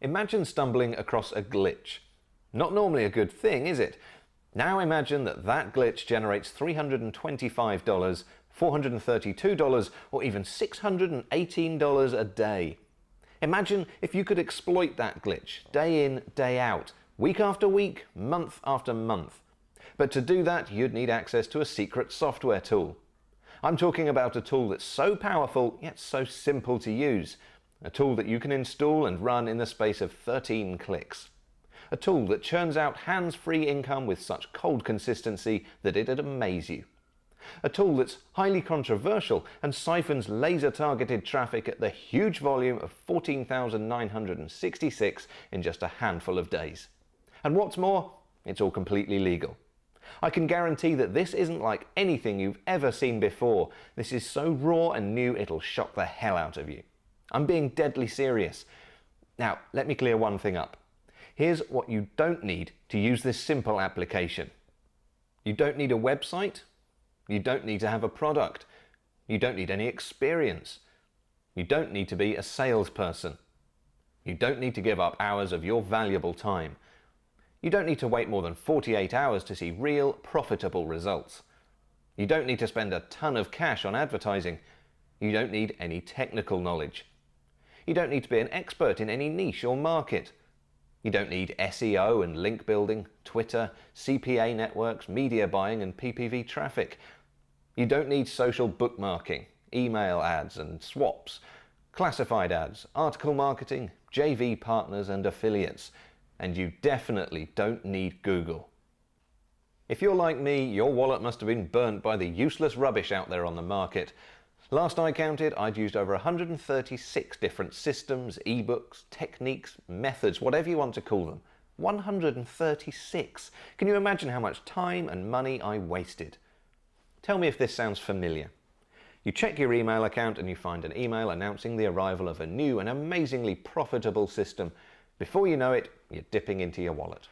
Imagine stumbling across a glitch. Not normally a good thing, is it? Now imagine that that glitch generates $325, $432, or even $618 a day. Imagine if you could exploit that glitch day in, day out, week after week, month after month. But to do that, you'd need access to a secret software tool. I'm talking about a tool that's so powerful, yet so simple to use. A tool that you can install and run in the space of 13 clicks. A tool that churns out hands-free income with such cold consistency that it'd amaze you. A tool that's highly controversial and siphons laser-targeted traffic at the huge volume of 14,966 in just a handful of days. And what's more, it's all completely legal. I can guarantee that this isn't like anything you've ever seen before. This is so raw and new it'll shock the hell out of you. I'm being deadly serious. Now, let me clear one thing up. Here's what you don't need to use this simple application. You don't need a website. You don't need to have a product. You don't need any experience. You don't need to be a salesperson. You don't need to give up hours of your valuable time. You don't need to wait more than 48 hours to see real, profitable results. You don't need to spend a ton of cash on advertising. You don't need any technical knowledge. You don't need to be an expert in any niche or market. You don't need SEO and link building, Twitter, CPA networks, media buying and PPV traffic. You don't need social bookmarking, email ads and swaps, classified ads, article marketing, JV partners and affiliates. And you definitely don't need Google. If you're like me, your wallet must have been burnt by the useless rubbish out there on the market. Last I counted, I'd used over 136 different systems, ebooks, techniques, methods, whatever you want to call them. 136. Can you imagine how much time and money I wasted? Tell me if this sounds familiar. You check your email account and you find an email announcing the arrival of a new and amazingly profitable system. Before you know it, you're dipping into your wallet.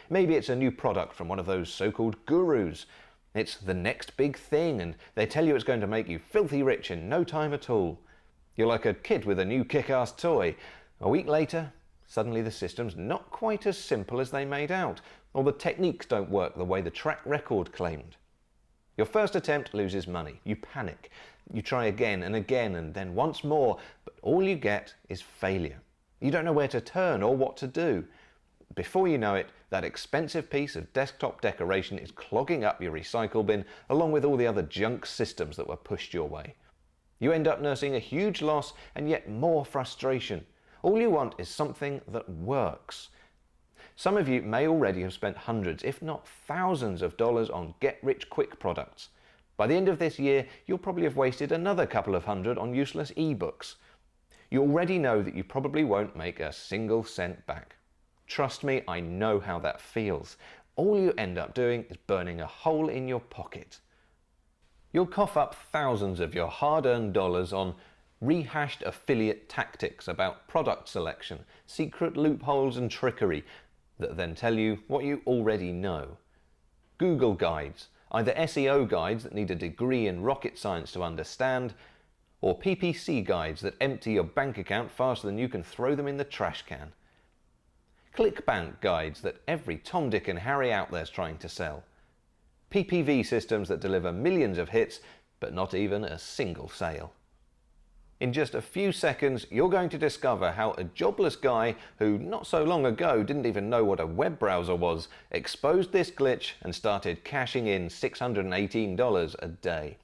Maybe it's a new product from one of those so-called gurus. It's the next big thing and they tell you it's going to make you filthy rich in no time at all. You're like a kid with a new kick-ass toy. A week later, suddenly the system's not quite as simple as they made out, or the techniques don't work the way the track record claimed. Your first attempt loses money. You panic. You try again and again and then once more, but all you get is failure. You don't know where to turn or what to do. Before you know it, that expensive piece of desktop decoration is clogging up your recycle bin along with all the other junk systems that were pushed your way. You end up nursing a huge loss and yet more frustration. All you want is something that works. Some of you may already have spent hundreds, if not thousands of dollars on get-rich-quick products. By the end of this year, you'll probably have wasted another couple of hundred on useless ebooks. You already know that you probably won't make a single cent back. Trust me, I know how that feels. All you end up doing is burning a hole in your pocket. You'll cough up thousands of your hard-earned dollars on rehashed affiliate tactics about product selection, secret loopholes and trickery that then tell you what you already know. Google guides, either SEO guides that need a degree in rocket science to understand, or PPC guides that empty your bank account faster than you can throw them in the trash can. ClickBank guides that every Tom, Dick and Harry out there's trying to sell. PPV systems that deliver millions of hits, but not even a single sale. In just a few seconds, you're going to discover how a jobless guy who not so long ago didn't even know what a web browser was, exposed this glitch and started cashing in $618 a day.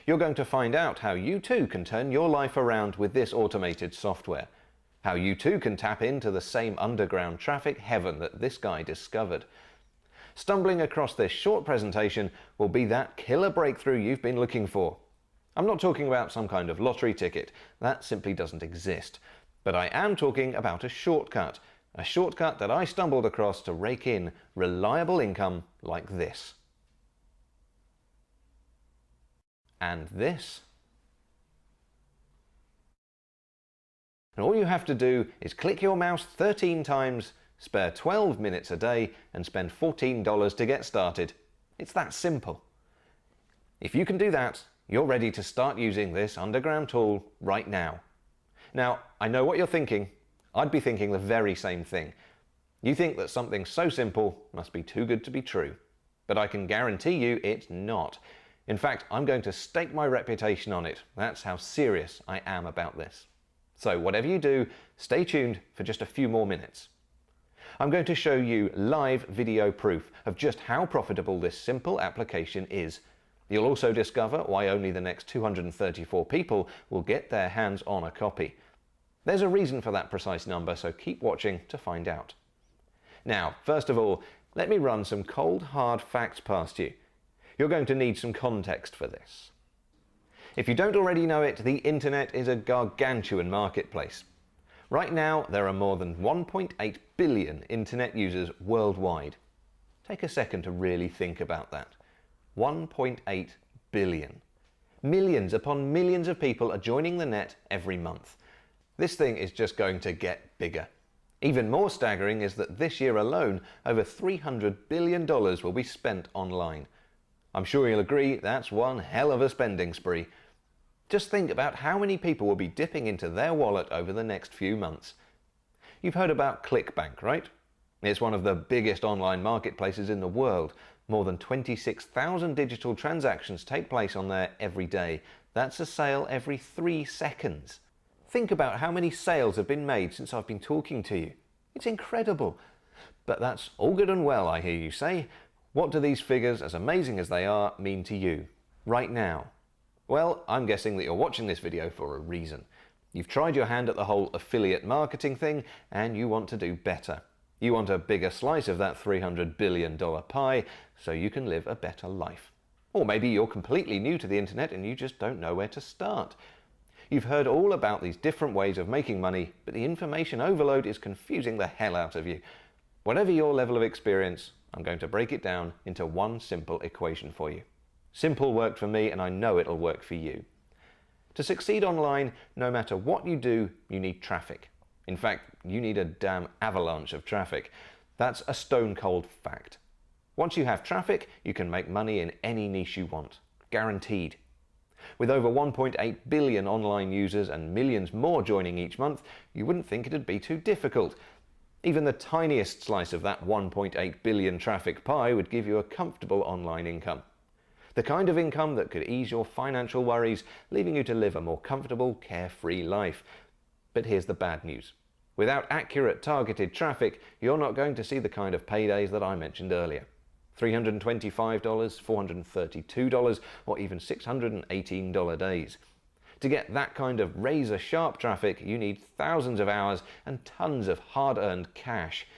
You're going to find out how you too can turn your life around with this automated software. How you too can tap into the same underground traffic heaven that this guy discovered. Stumbling across this short presentation will be that killer breakthrough you've been looking for. I'm not talking about some kind of lottery ticket. That simply doesn't exist. But I am talking about a shortcut that I stumbled across to rake in reliable income like this. And this. And all you have to do is click your mouse 13 times, spare 12 minutes a day, and spend $14 to get started. It's that simple. If you can do that, you're ready to start using this underground tool right now. Now, I know what you're thinking. I'd be thinking the very same thing. You think that something so simple must be too good to be true. But I can guarantee you it's not. In fact, I'm going to stake my reputation on it. That's how serious I am about this. So whatever you do, stay tuned for just a few more minutes. I'm going to show you live video proof of just how profitable this simple application is. You'll also discover why only the next 234 people will get their hands on a copy. There's a reason for that precise number, so keep watching to find out. Now, first of all, let me run some cold, hard facts past you. You're going to need some context for this. If you don't already know it, the internet is a gargantuan marketplace. Right now, there are more than 1.8 billion internet users worldwide. Take a second to really think about that. 1.8 billion. Millions upon millions of people are joining the net every month. This thing is just going to get bigger. Even more staggering is that this year alone, over $300 billion will be spent online. I'm sure you'll agree that's one hell of a spending spree. Just think about how many people will be dipping into their wallet over the next few months. You've heard about ClickBank, right? It's one of the biggest online marketplaces in the world. More than 26,000 digital transactions take place on there every day. That's a sale every 3 seconds. Think about how many sales have been made since I've been talking to you. It's incredible. But that's all good and well, I hear you say. What do these figures, as amazing as they are, mean to you right now? Well, I'm guessing that you're watching this video for a reason. You've tried your hand at the whole affiliate marketing thing and you want to do better. You want a bigger slice of that $300 billion pie so you can live a better life. Or maybe you're completely new to the internet and you just don't know where to start. You've heard all about these different ways of making money, but the information overload is confusing the hell out of you. Whatever your level of experience, I'm going to break it down into one simple equation for you. Simple worked for me, and I know it'll work for you. To succeed online, no matter what you do, you need traffic. In fact, you need a damn avalanche of traffic. That's a stone cold fact. Once you have traffic, you can make money in any niche you want. Guaranteed. With over 1.8 billion online users and millions more joining each month, you wouldn't think it'd be too difficult. Even the tiniest slice of that 1.8 billion traffic pie would give you a comfortable online income. The kind of income that could ease your financial worries, leaving you to live a more comfortable, carefree life. But here's the bad news. Without accurate, targeted traffic, you're not going to see the kind of paydays that I mentioned earlier. $325, $432, or even $618 days. To get that kind of razor-sharp traffic, you need thousands of hours and tons of hard-earned cash.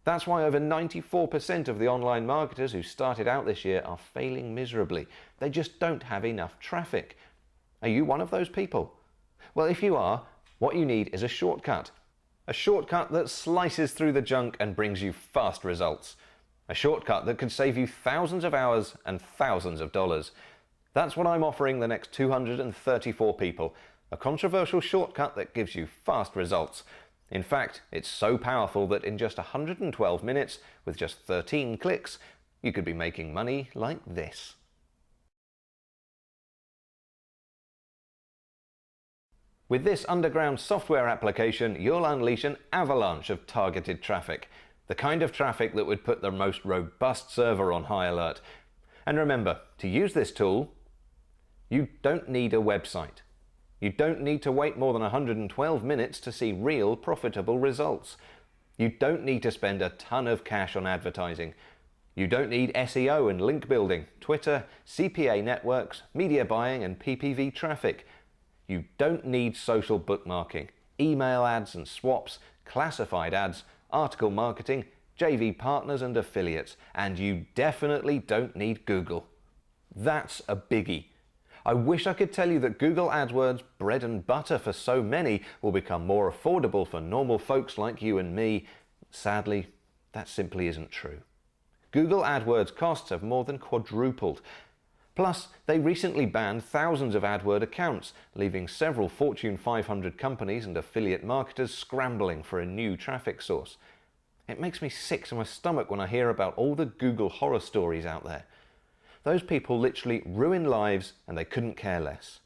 That's why over 94% of the online marketers who started out this year are failing miserably. They just don't have enough traffic. Are you one of those people? Well, if you are, what you need is a shortcut. A shortcut that slices through the junk and brings you fast results. A shortcut that could save you thousands of hours and thousands of dollars. That's what I'm offering the next 234 people. A controversial shortcut that gives you fast results. In fact, it's so powerful that in just 112 minutes, with just 13 clicks, you could be making money like this. With this underground software application, you'll unleash an avalanche of targeted traffic. The kind of traffic that would put the most robust server on high alert. And remember, to use this tool, you don't need a website. You don't need to wait more than 112 minutes to see real profitable results. You don't need to spend a ton of cash on advertising. You don't need SEO and link building, Twitter, CPA networks, media buying and PPV traffic. You don't need social bookmarking, email ads and swaps, classified ads, article marketing, JV partners and affiliates. And you definitely don't need Google. That's a biggie. I wish I could tell you that Google AdWords, bread and butter for so many, will become more affordable for normal folks like you and me. Sadly, that simply isn't true. Google AdWords costs have more than quadrupled. Plus, they recently banned thousands of AdWord accounts, leaving several Fortune 500 companies and affiliate marketers scrambling for a new traffic source. It makes me sick to my stomach when I hear about all the Google horror stories out there. Those people literally ruin lives and they couldn't care less.